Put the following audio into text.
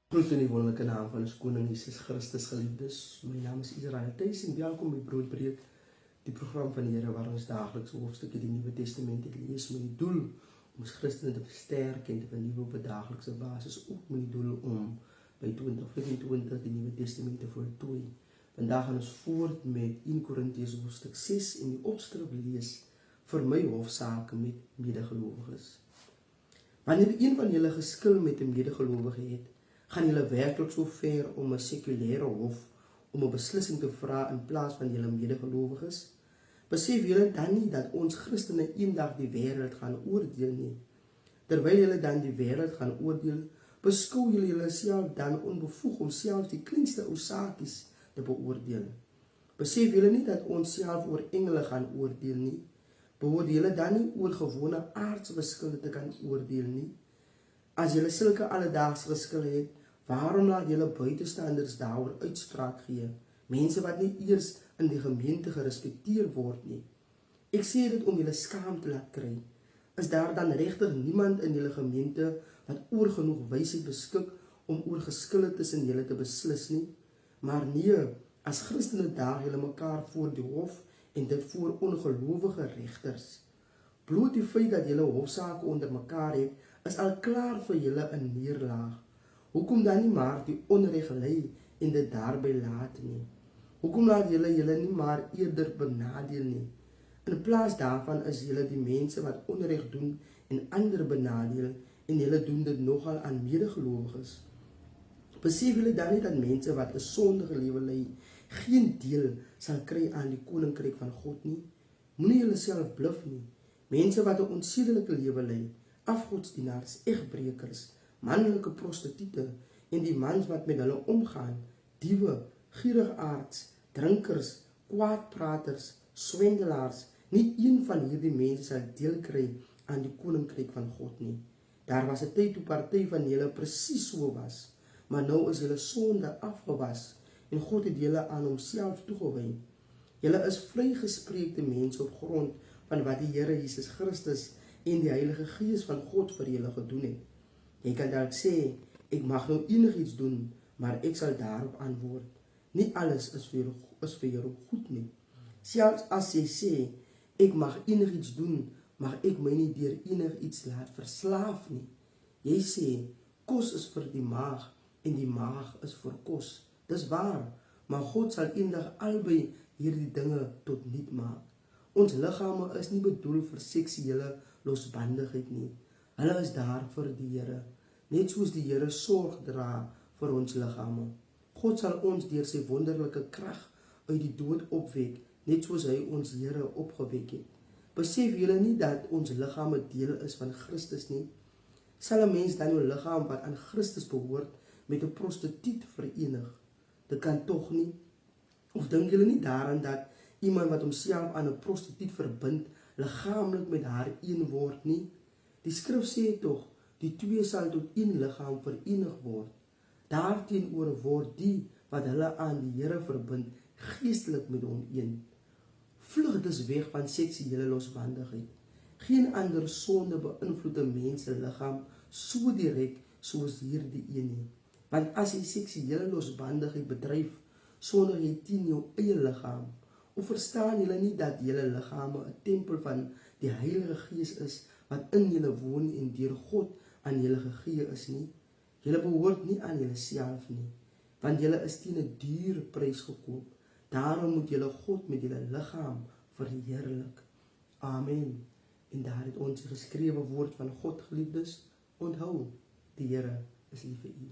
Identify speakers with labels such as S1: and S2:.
S1: Groet in die wonderlijke naam van ons koning Jesus Christus, geliefdes. My naam is Israel Thijs en welkom by Broodbreek, die program van die Here waar ons dagelijks hoofstukke die Nuwe Testament het lees met die doel om ons Christenen te versterken en te vernieuwen op 'n dagelijkse basis, ook met die doel om by 2025 die Nuwe Testament te voltooi. Vandaag gaan ons voort met 1 Korintiërs hoofstuk 6 en die opskrif lees vir my hofsaake met medegelowiges. Wanneer een van julle geskil met 'n medegelowige het, gaan julle werklik so ver om 'n sekulêre hof om 'n beslissing te vra in plaas van julle medegelowiges? Besef julle dan nie dat ons Christene eendag die wêreld gaan oordeel nie? Terwyl julle dan die wêreld gaan oordeel, beskou julle julleself dan onbevoeg om selfs die kleinste ou saakies te beoordeel? Besef julle nie dat ons self oor engele gaan oordeel nie? Behoort julle dan nie oor gewone aardse verskille te kan oordeel nie? As julle sulke alledaagse geskille het, waarom laat julle buitestanders daaroor uitspraak gee? Mense wat nie eers in die gemeente gerespekteer word nie. Ek sê dit om julle skaam te laat kry. Is daar dan regtig niemand in julle gemeente wat oor genoeg wysheid beskik om oor geskille tussen julle te beslis nie? Maar nee, as Christene daag julle mekaar voor die hof en dit voor ongelowige regters. Bloot die feit dat julle hofsaake onder mekaar het, is al klaar vir julle 'n neerlaag. Hoekom dan nie maar die onreg lei en dit daarby laat nie? Hoekom laat julle nie maar eerder benadeel nie? In plaas daarvan is julle die mense wat onreg doen en ander benadeel, en julle doen dit nogal aan medegelowiges. Besef julle dan nie dat mense wat 'n sondige lewe lei, geen deel sal kry aan die koninkryk van God nie? Moenie julleself bluf nie. Mense wat 'n onsedelike lewe lei, afgodsdienaars, egbrekers, manlike prostituie en die mans wat met hulle omgaan, diewe, gierigaards, drinkers, kwaadpraters, swendelaars, nie een van hierdie mense sal deel kry aan die koninkryk van God nie. Daar was 'n tyd toe party van julle presies so was, maar nou is julle sonde afgewas en God het julle aan homself toegewy. Julle is vrygespreekte mense op grond van wat die Here Jesus Christus en die Heilige Gees van God vir julle gedoen het. Jy kan dalk sê, ek mag nou enigiets doen, maar ek sal daarop antwoord, nie alles is vir jou goed nie. Selfs as jy sê, ek mag enigiets doen, mag ek my nie deur enigiets laat verslaaf nie. Jy sê, kos is vir die maag en die maag is vir kos. Dis waar, maar God sal eendag albei hierdie dinge tot nut maak. Ons liggame is nie bedoel vir seksuele losbandigheid nie. Hulle is daar vir die Here, net soos die Here sorg dra vir ons liggame. God sal ons deur sy wonderlike krag uit die dood opwek, net soos hy ons Here opgewek het. Besef julle nie dat ons liggame deel is van Christus nie? Sal 'n mens dan 'n liggaam wat aan Christus behoort met 'n prostituut verenig? Dit kan tog nie. Of dink julle nie daaraan dat iemand wat homself aan 'n prostituut verbind, liggaamlik met haar een word nie? Die skrif sê tog, die twee sal tot een liggaam verenig word. Daarteenoor word die wat hulle aan die Here verbind, geestelik met hom een. Vlug dus weg van seksuele losbandigheid. Geen ander sonde beïnvloed 'n mens se liggaam so direk soos hierdie een nie. Want as jy seksuele losbandigheid bedryf, sondig jy teen jou eie liggaam. Of verstaan julle nie dat julle liggame 'n tempel van die Heilige Gees is, wat in julle woon en deur God aan julle gegee is nie? Julle behoort nie aan julleself nie, want julle is teen 'n duur prys gekoop. Daarom moet julle God met julle liggaam verheerlik. Amen. En daar het ons geskrewe woord van God, geliefdes, onthou, die Here is lief vir u.